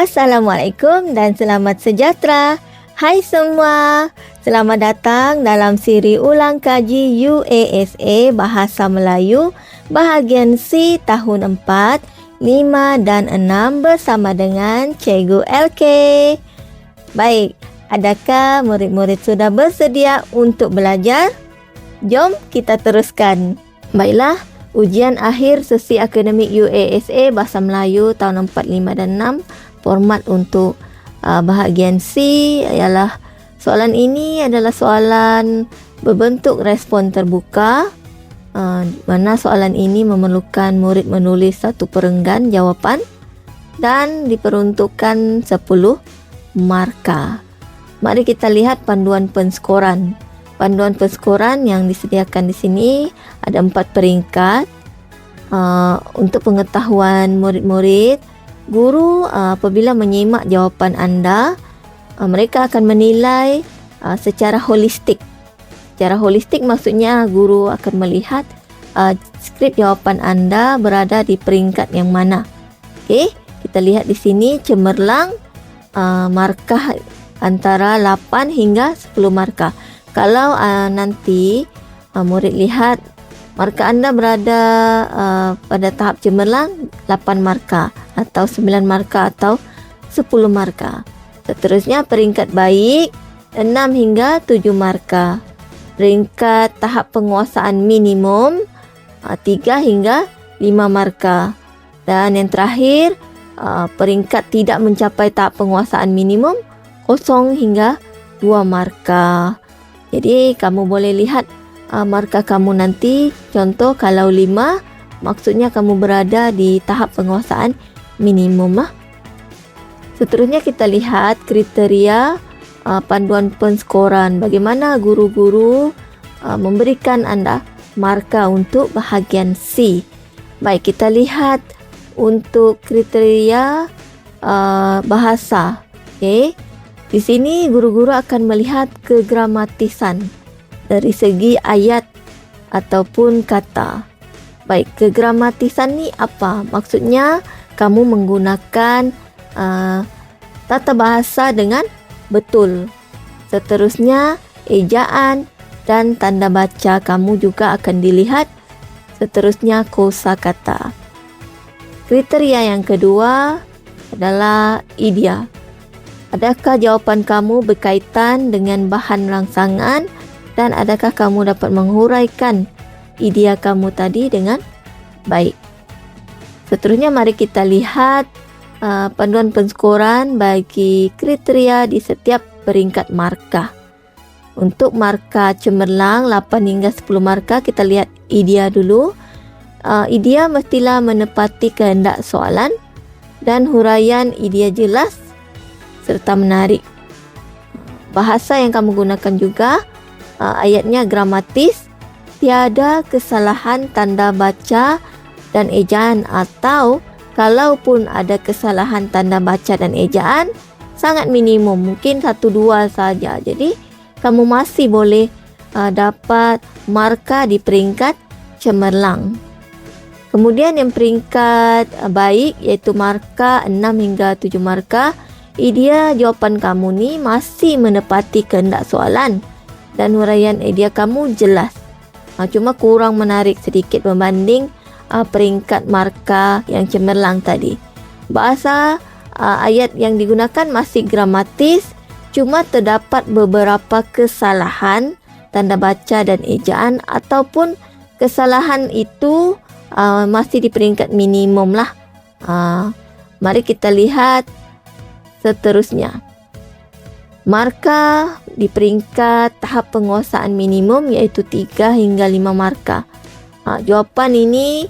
Assalamualaikum dan selamat sejahtera. Hai semua, selamat datang dalam siri ulang kaji UASA Bahasa Melayu bahagian C tahun 4, 5 dan 6 bersama dengan Cikgu LK. Baik, adakah murid-murid sudah bersedia untuk belajar? Jom kita teruskan. Baiklah, ujian akhir sesi akademik UASA Bahasa Melayu tahun 4, 5 dan 6. Format untuk bahagian C ialah soalan ini adalah soalan berbentuk respon terbuka, mana soalan ini memerlukan murid menulis satu perenggan jawapan dan diperuntukkan 10 markah. Mari kita lihat panduan penskoran. Panduan penskoran yang disediakan di sini ada 4 peringkat. Untuk pengetahuan murid-murid, guru apabila menyimak jawapan anda, mereka akan menilai secara holistik. Secara holistik maksudnya guru akan melihat skrip jawapan anda berada di peringkat yang mana. Okey, kita lihat di sini cemerlang markah antara 8 hingga 10 markah. Kalau nanti murid lihat markah anda berada pada tahap cemerlang 8 markah atau 9 markah atau 10 markah. Seterusnya peringkat baik 6 hingga 7 markah. Peringkat tahap penguasaan minimum 3 hingga 5 markah. Dan yang terakhir peringkat tidak mencapai tahap penguasaan minimum 0 hingga 2 markah. Jadi kamu boleh lihat markah kamu nanti. Contoh kalau 5, maksudnya kamu berada di tahap penguasaan minimum lah. Seterusnya kita lihat kriteria panduan penskoran. Bagaimana guru-guru memberikan anda markah untuk bahagian C. Baik, kita lihat untuk kriteria bahasa. Okey. Di sini guru-guru akan melihat kegramatisan dari segi ayat ataupun kata. Baik, kegramatisan ni apa? Maksudnya kamu menggunakan tata bahasa dengan betul. Seterusnya ejaan dan tanda baca kamu juga akan dilihat. Seterusnya kosakata. Kriteria yang kedua adalah idea. Adakah jawapan kamu berkaitan dengan bahan rangsangan dan adakah kamu dapat menghuraikan idea kamu tadi dengan baik. Seterusnya mari kita lihat panduan penskoran bagi kriteria di setiap peringkat markah. Untuk markah cemerlang 8 hingga 10 markah, kita lihat idea dulu. Idea mestilah menepati kehendak soalan dan huraian idea jelas serta menarik. Bahasa yang kamu gunakan juga ayatnya gramatis, tiada kesalahan tanda baca dan ejaan, atau kalaupun ada kesalahan tanda baca dan ejaan sangat minimum, mungkin 1-2 saja. Jadi kamu masih boleh dapat markah di peringkat cemerlang. Kemudian yang peringkat baik iaitu markah 6 hingga 7 markah. Idea jawapan kamu ni masih menepati kehendak soalan dan huraian idea kamu jelas. Cuma kurang menarik sedikit berbanding peringkat markah yang cemerlang tadi. Bahasa ayat yang digunakan masih gramatis, cuma terdapat beberapa kesalahan tanda baca dan ejaan, ataupun kesalahan itu masih di peringkat minimum lah. Mari kita lihat seterusnya. Markah di peringkat tahap penguasaan minimum iaitu 3 hingga 5 markah. Jawapan ini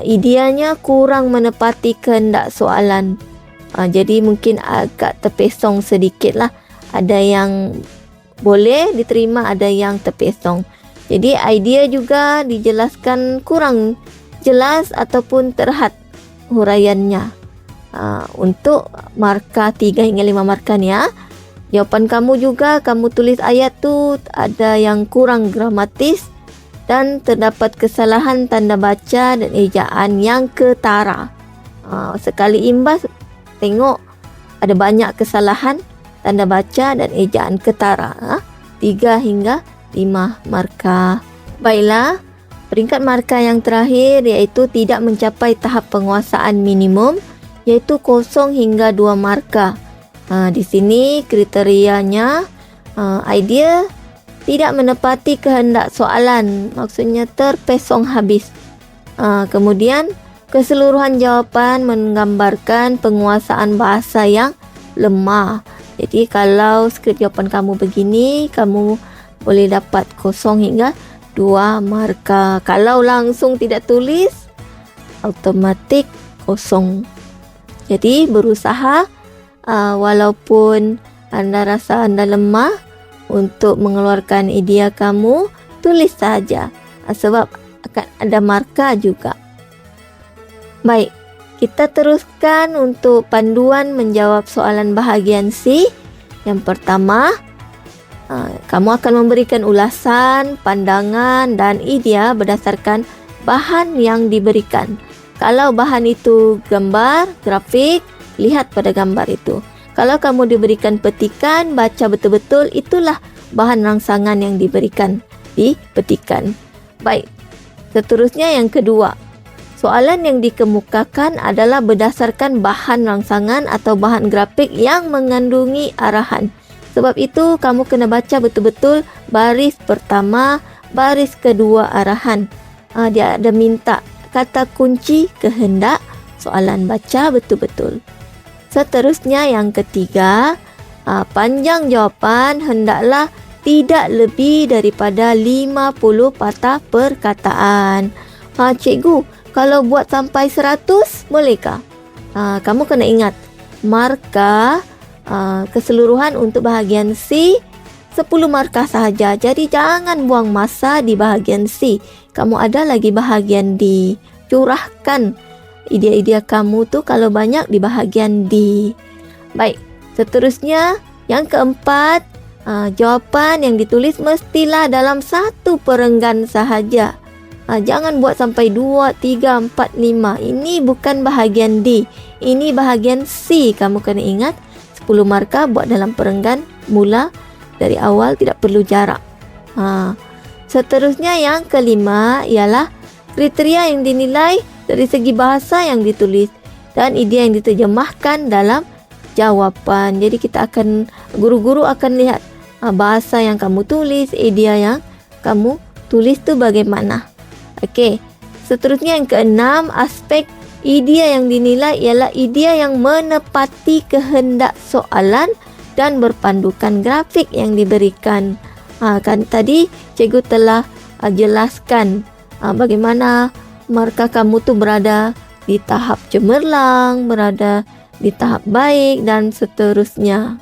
ideanya kurang menepati kehendak soalan. Jadi mungkin agak terpesong sedikit lah. Ada yang boleh diterima, ada yang terpesong. Jadi idea juga dijelaskan kurang jelas ataupun terhad huraiannya. Untuk markah 3 hingga 5 markah ni jawapan kamu juga, kamu tulis ayat tu ada yang kurang gramatis dan terdapat kesalahan tanda baca dan ejaan yang ketara. Sekali imbas tengok ada banyak kesalahan tanda baca dan ejaan ketara. 3 hingga 5 markah. Baiklah, peringkat markah yang terakhir iaitu tidak mencapai tahap penguasaan minimum, iaitu 0 hingga 2 markah. Di sini kriterianya idea tidak menepati kehendak soalan, maksudnya terpesong habis. Kemudian keseluruhan jawapan menggambarkan penguasaan bahasa yang lemah. Jadi kalau skrip jawapan kamu begini, kamu boleh dapat 0 hingga 2 markah. Kalau langsung tidak tulis, automatik 0. Jadi berusaha walaupun anda rasa anda lemah untuk mengeluarkan idea kamu, tulis saja sebab akan ada markah juga. Baik, kita teruskan untuk panduan menjawab soalan bahagian C. Yang pertama, kamu akan memberikan ulasan, pandangan dan idea berdasarkan bahan yang diberikan. Kalau bahan itu gambar, grafik, lihat pada gambar itu. Kalau kamu diberikan petikan, baca betul-betul, itulah bahan rangsangan yang diberikan di petikan. Baik, seterusnya yang kedua. Soalan yang dikemukakan adalah berdasarkan bahan rangsangan atau bahan grafik yang mengandungi arahan. Sebab itu, kamu kena baca betul-betul baris pertama, baris kedua arahan. Dia ada minta kata kunci kehendak, soalan baca betul-betul. Seterusnya yang ketiga, panjang jawapan hendaklah tidak lebih daripada 50 patah perkataan. Cikgu, kalau buat sampai 100 bolehkah? Kamu kena ingat, markah keseluruhan untuk bahagian C 10 markah sahaja. Jadi jangan buang masa di bahagian C. Kamu ada lagi bahagian D. Curahkan idea-idea kamu tu kalau banyak di bahagian D. Baik, seterusnya yang keempat, jawapan yang ditulis mestilah dalam 1 perenggan sahaja. Jangan buat sampai 2, 3, 4, 5. Ini bukan bahagian D. Ini bahagian C. Kamu kena ingat 10 markah buat dalam perenggan mula dari awal, tidak perlu jarak. Seterusnya yang kelima ialah kriteria yang dinilai dari segi bahasa yang ditulis dan idea yang diterjemahkan dalam jawapan. Jadi guru-guru akan lihat bahasa yang kamu tulis, idea yang kamu tulis tu bagaimana. Okey, seterusnya yang keenam, aspek idea yang dinilai ialah idea yang menepati kehendak soalan dan berpandukan grafik yang diberikan. Kan tadi cikgu telah jelaskan bagaimana markah kamu tu berada di tahap cemerlang, berada di tahap baik dan seterusnya.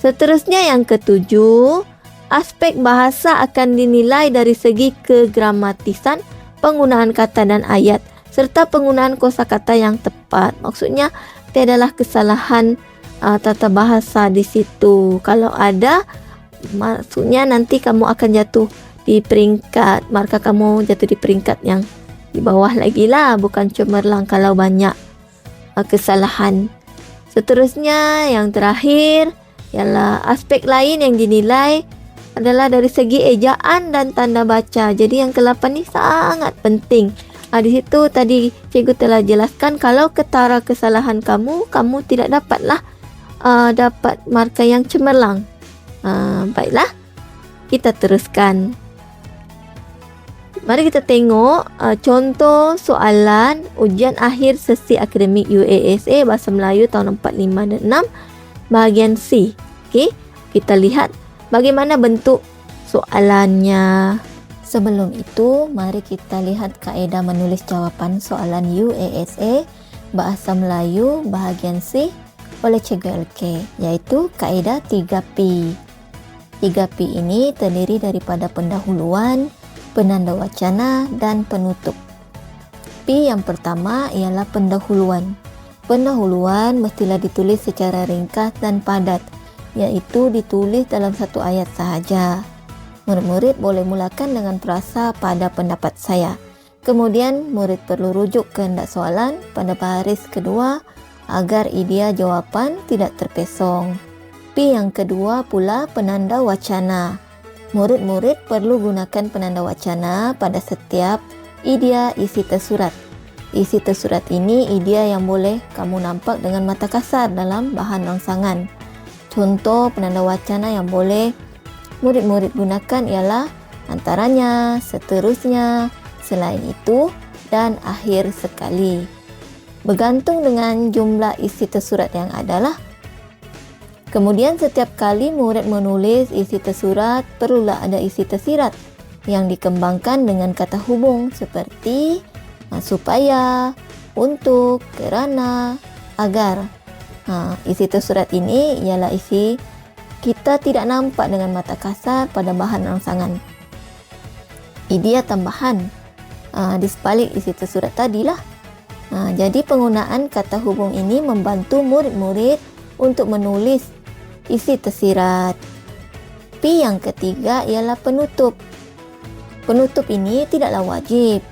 Seterusnya yang ketujuh, aspek bahasa akan dinilai dari segi kegramatisan, penggunaan kata dan ayat serta penggunaan kosakata yang tepat. Maksudnya tiadalah kesalahan tata bahasa di situ. Kalau ada, maksudnya nanti kamu akan jatuh di peringkat, markah kamu jatuh di peringkat yang di bawah lagi lah, bukan cemerlang kalau banyak kesalahan. Seterusnya yang terakhir ialah aspek lain yang dinilai adalah dari segi ejaan dan tanda baca. Jadi yang ke-8 ni sangat penting. Di situ tadi cikgu telah jelaskan kalau ketara kesalahan kamu tidak dapatlah dapat markah yang cemerlang. Baiklah, kita teruskan. Mari kita tengok contoh soalan ujian akhir sesi akademik UASA Bahasa Melayu tahun 45 dan 6 bahagian C. Okey, kita lihat bagaimana bentuk soalannya. Sebelum itu, mari kita lihat kaedah menulis jawapan soalan UASA Bahasa Melayu bahagian C oleh Cikgu LK, iaitu kaedah 3P. 3P ini terdiri daripada pendahuluan, penanda wacana dan penutup. P yang pertama ialah pendahuluan. Pendahuluan mestilah ditulis secara ringkas dan padat, iaitu ditulis dalam satu ayat sahaja. Murid-murid boleh mulakan dengan frasa pada pendapat saya. Kemudian murid perlu rujuk kehendak soalan pada baris kedua agar idea jawapan tidak terpesong. P yang kedua pula penanda wacana. Murid-murid perlu gunakan penanda wacana pada setiap idea isi tersurat. Isi tersurat ini idea yang boleh kamu nampak dengan mata kasar dalam bahan rangsangan. Contoh penanda wacana yang boleh murid-murid gunakan ialah antaranya, seterusnya, selain itu, dan akhir sekali. Bergantung dengan jumlah isi tersurat yang adalah. Kemudian setiap kali murid menulis isi tersurat, perlulah ada isi tersirat yang dikembangkan dengan kata hubung seperti supaya, untuk, kerana, agar. Isi tersurat ini ialah isi kita tidak nampak dengan mata kasar pada bahan rangsangan. Idea tambahan di sebalik isi tersurat tadilah. Jadi penggunaan kata hubung ini membantu murid-murid untuk menulis isi tersirat. P yang ketiga ialah penutup. Penutup ini tidaklah wajib.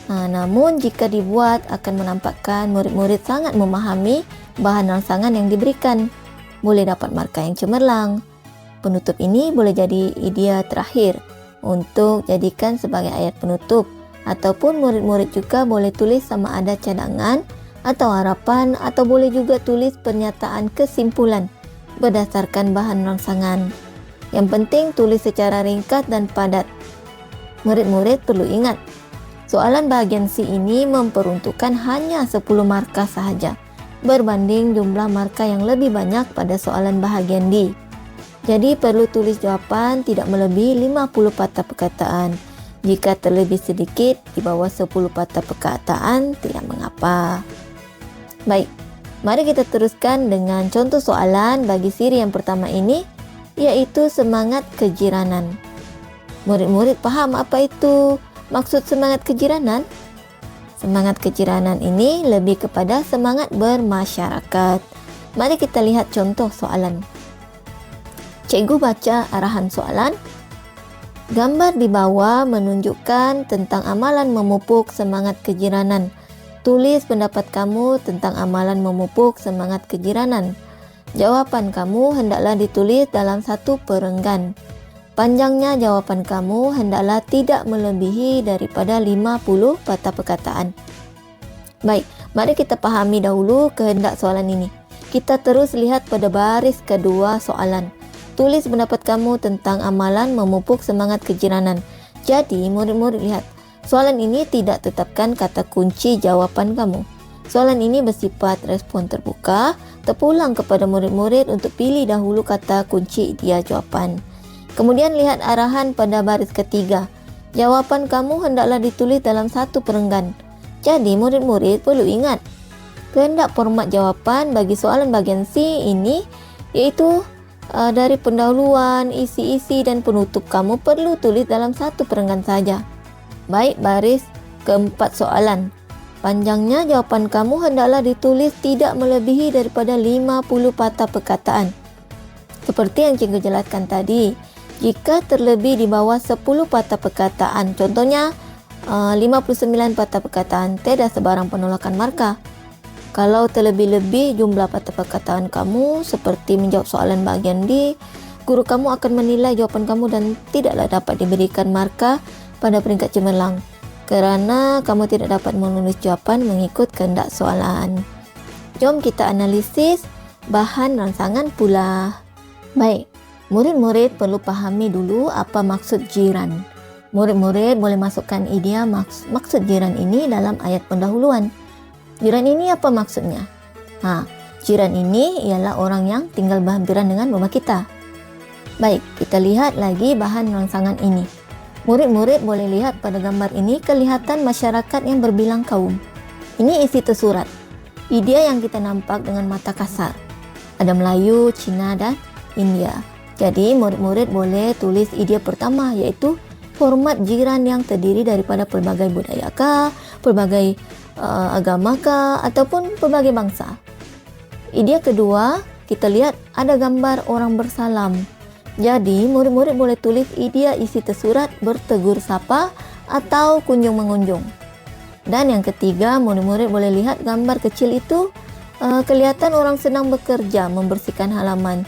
Namun jika dibuat akan menampakkan murid-murid sangat memahami bahan rangsangan yang diberikan. Boleh dapat markah yang cemerlang. Penutup ini boleh jadi idea terakhir untuk jadikan sebagai ayat penutup. Ataupun murid-murid juga boleh tulis sama ada cadangan atau harapan, atau boleh juga tulis pernyataan kesimpulan berdasarkan bahan rangsangan. Yang penting tulis secara ringkas dan padat. Murid-murid perlu ingat, soalan bahagian C ini memperuntukkan hanya 10 markah sahaja berbanding jumlah markah yang lebih banyak pada soalan bahagian D. Jadi perlu tulis jawapan tidak melebihi 50 patah perkataan. Jika terlebih sedikit di bawah 10 patah perkataan, tidak mengapa. Baik, mari kita teruskan dengan contoh soalan bagi siri yang pertama ini, iaitu semangat kejiranan. Murid-murid faham apa itu maksud semangat kejiranan? Semangat kejiranan ini lebih kepada semangat bermasyarakat. Mari kita lihat contoh soalan. Cikgu baca arahan soalan. Gambar di bawah menunjukkan tentang amalan memupuk semangat kejiranan. Tulis pendapat kamu tentang amalan memupuk semangat kejiranan. Jawapan kamu hendaklah ditulis dalam satu perenggan. Panjangnya jawapan kamu hendaklah tidak melebihi daripada 50 patah perkataan. Baik, mari kita pahami dahulu kehendak soalan ini. Kita terus lihat pada baris kedua soalan. Tulis pendapat kamu tentang amalan memupuk semangat kejiranan. Jadi, murid-murid lihat, soalan ini tidak tetapkan kata kunci jawapan kamu. Soalan ini bersifat respon terbuka, terpulang kepada murid-murid untuk pilih dahulu kata kunci dia jawapan. Kemudian lihat arahan pada baris ketiga. Jawapan kamu hendaklah ditulis dalam satu perenggan. Jadi, murid-murid perlu ingat, kehendak format jawapan bagi soalan bagian C ini iaitu dari pendahuluan, isi-isi dan penutup kamu perlu tulis dalam satu perenggan saja. Baik, baris keempat soalan. Panjangnya jawapan kamu hendaklah ditulis tidak melebihi daripada 50 patah perkataan. Seperti yang cikgu jelaskan tadi, jika terlebih di bawah 10 patah perkataan, contohnya 59 patah perkataan, tidak sebarang penolakan markah. Kalau terlebih-lebih jumlah patah perkataan kamu seperti menjawab soalan bahagian D, guru kamu akan menilai jawapan kamu dan tidaklah dapat diberikan markah pada peringkat cemerlang kerana kamu tidak dapat menulis jawapan mengikut kehendak soalan. Jom kita analisis bahan rangsangan pula. Baik, murid-murid perlu pahami dulu apa maksud jiran. Murid-murid boleh masukkan idea maksud jiran ini dalam ayat pendahuluan. Jiran ini apa maksudnya? Jiran ini ialah orang yang tinggal berhampiran dengan rumah kita. Baik, kita lihat lagi bahan rangsangan ini. Murid-murid boleh lihat pada gambar ini kelihatan masyarakat yang berbilang kaum. Ini isi tersurat. Idea yang kita nampak dengan mata kasar. Ada Melayu, Cina dan India. Jadi, murid-murid boleh tulis idea pertama iaitu format jiran yang terdiri daripada pelbagai budaya kah, pelbagai agama kah, ataupun pelbagai bangsa. Idea kedua, kita lihat ada gambar orang bersalam. Jadi, murid-murid boleh tulis idea isi tersurat bertegur sapa atau kunjung mengunjung. Dan yang ketiga, murid-murid boleh lihat gambar kecil itu Kelihatan orang senang bekerja membersihkan halaman.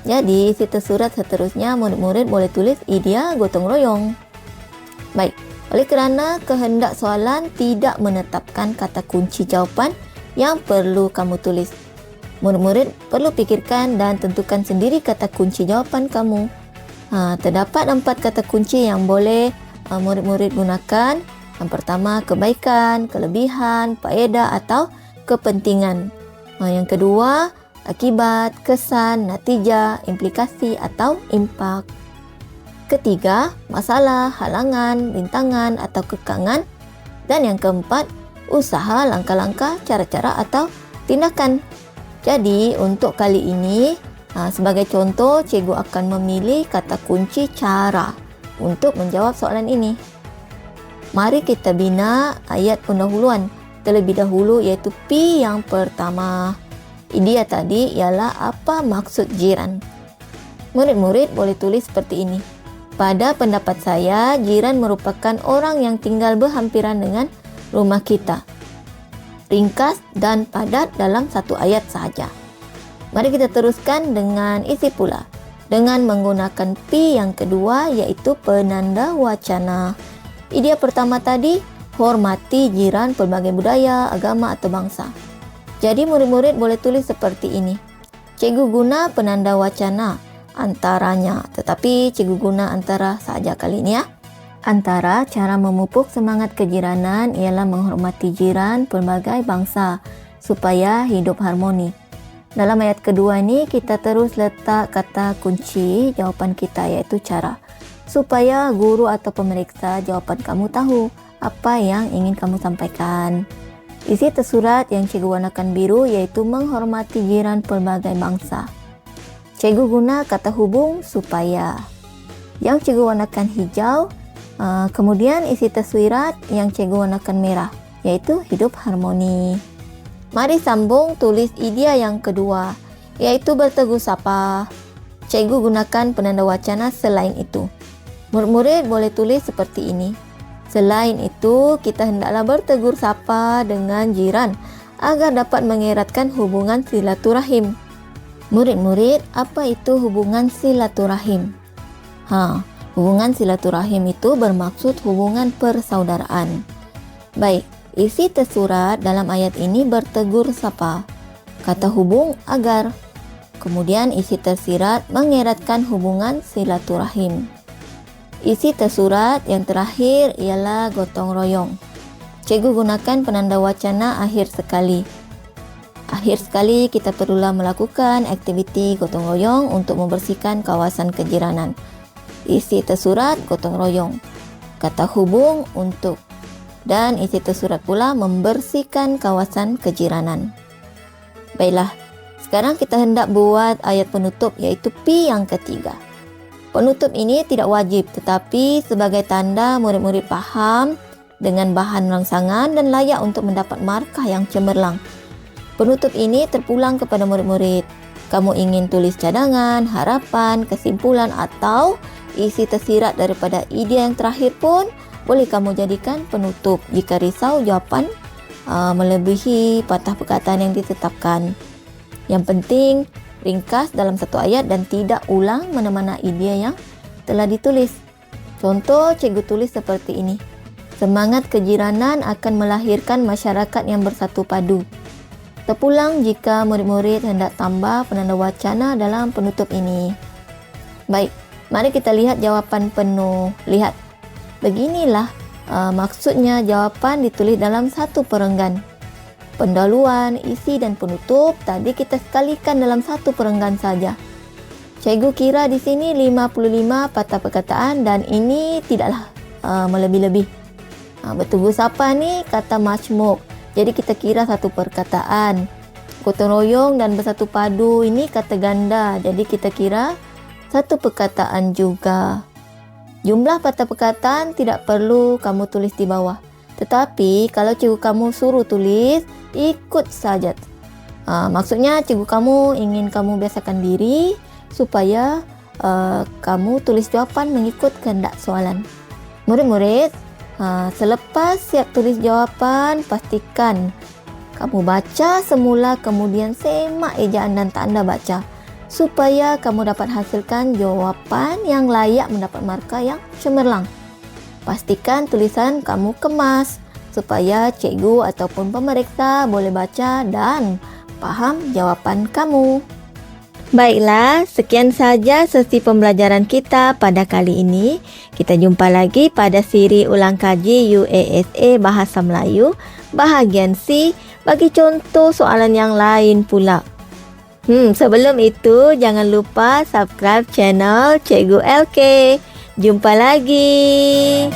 Jadi, isi tersurat seterusnya murid-murid boleh tulis idea gotong royong. Baik, oleh kerana kehendak soalan tidak menetapkan kata kunci jawapan yang perlu kamu tulis, murid-murid perlu fikirkan dan tentukan sendiri kata kunci jawapan kamu. Terdapat 4 kata kunci yang boleh murid-murid gunakan. Yang pertama, kebaikan, kelebihan, faedah atau kepentingan. Yang kedua, akibat, kesan, natijah, implikasi atau impak. Ketiga, masalah, halangan, rintangan atau kekangan. Dan yang keempat, usaha, langkah-langkah, cara-cara atau tindakan. Jadi, untuk kali ini, sebagai contoh, cikgu akan memilih kata kunci cara untuk menjawab soalan ini. Mari kita bina ayat pendahuluan terlebih dahulu, iaitu P yang pertama. Idea tadi ialah apa maksud jiran. Murid-murid boleh tulis seperti ini. Pada pendapat saya, jiran merupakan orang yang tinggal berhampiran dengan rumah kita. Ringkas dan padat dalam satu ayat sahaja. Mari kita teruskan dengan isi pula. Dengan menggunakan P yang kedua, iaitu penanda wacana. Idea pertama tadi, hormati jiran pelbagai budaya, agama atau bangsa. Jadi murid-murid boleh tulis seperti ini. Cikgu guna penanda wacana antaranya, tetapi cikgu guna antara saja kali ini ya. Antara cara memupuk semangat kejiranan ialah menghormati jiran pelbagai bangsa supaya hidup harmoni. Dalam ayat kedua ini kita terus letak kata kunci jawapan kita, iaitu cara, supaya guru atau pemeriksa jawapan kamu tahu apa yang ingin kamu sampaikan. Isi tersurat yang cikgu warnakan biru iaitu menghormati jiran pelbagai bangsa. Cikgu guna kata hubung supaya. Yang cikgu warnakan hijau. Kemudian isi tersurat yang cikgu warnakan merah, iaitu hidup harmoni. Mari sambung tulis idea yang kedua, iaitu bertegur sapa. Cikgu gunakan penanda wacana selain itu. Murid-murid boleh tulis seperti ini. Selain itu, kita hendaklah bertegur sapa dengan jiran agar dapat mengeratkan hubungan silaturahim. Murid-murid, apa itu hubungan silaturahim? Hubungan silaturahim itu bermaksud hubungan persaudaraan. Baik, isi tersurat dalam ayat ini bertegur sapa. Kata hubung agar. Kemudian isi tersirat mengeratkan hubungan silaturahim. Isi tersurat yang terakhir ialah gotong royong. Cikgu gunakan penanda wacana akhir sekali. Akhir sekali kita perlulah melakukan aktiviti gotong royong untuk membersihkan kawasan kejiranan. Isi tersurat gotong royong. Kata hubung untuk. Dan isi tersurat pula membersihkan kawasan kejiranan. Baiklah, sekarang kita hendak buat ayat penutup, iaitu P yang ketiga. Penutup ini tidak wajib, tetapi sebagai tanda murid-murid faham dengan bahan rangsangan dan layak untuk mendapat markah yang cemerlang. Penutup ini terpulang kepada murid-murid. Kamu ingin tulis cadangan, harapan, kesimpulan atau isi tersirat daripada ide yang terakhir pun boleh kamu jadikan penutup jika risau jawapan melebihi patah perkataan yang ditetapkan. Yang penting ringkas dalam satu ayat dan tidak ulang mana-mana ide yang telah ditulis. Contoh cikgu tulis seperti ini. Semangat kejiranan akan melahirkan masyarakat yang bersatu padu. Terpulang jika murid-murid hendak tambah penanda wacana dalam penutup ini. Baik, mari kita lihat jawapan penuh. Lihat, beginilah maksudnya jawapan ditulis dalam satu perenggan. Pendahuluan, isi dan penutup tadi kita sekalikan dalam satu perenggan saja. Cikgu kira di sini 55 patah perkataan dan ini tidaklah melebih-lebih. Bertegur sapa ni kata majmuk. Jadi kita kira satu perkataan. Gotong royong dan bersatu padu ini kata ganda. Jadi kita kira satu perkataan juga. Jumlah patah perkataan tidak perlu kamu tulis di bawah. Tetapi kalau cikgu kamu suruh tulis, ikut saja. Maksudnya cikgu kamu ingin kamu biasakan diri supaya kamu tulis jawapan mengikut kehendak soalan. Murid-murid, selepas siap tulis jawapan, pastikan Kamu baca semula kemudian semak ejaan dan tanda baca supaya kamu dapat hasilkan jawapan yang layak mendapat markah yang cemerlang. Pastikan tulisan kamu kemas supaya cikgu ataupun pemeriksa boleh baca dan faham jawapan kamu. Baiklah, sekian saja sesi pembelajaran kita pada kali ini. Kita jumpa lagi pada siri ulang kaji UASA Bahasa Melayu bahagian C bagi contoh soalan yang lain pula. Sebelum itu jangan lupa subscribe channel Cikgu LK. Jumpa lagi.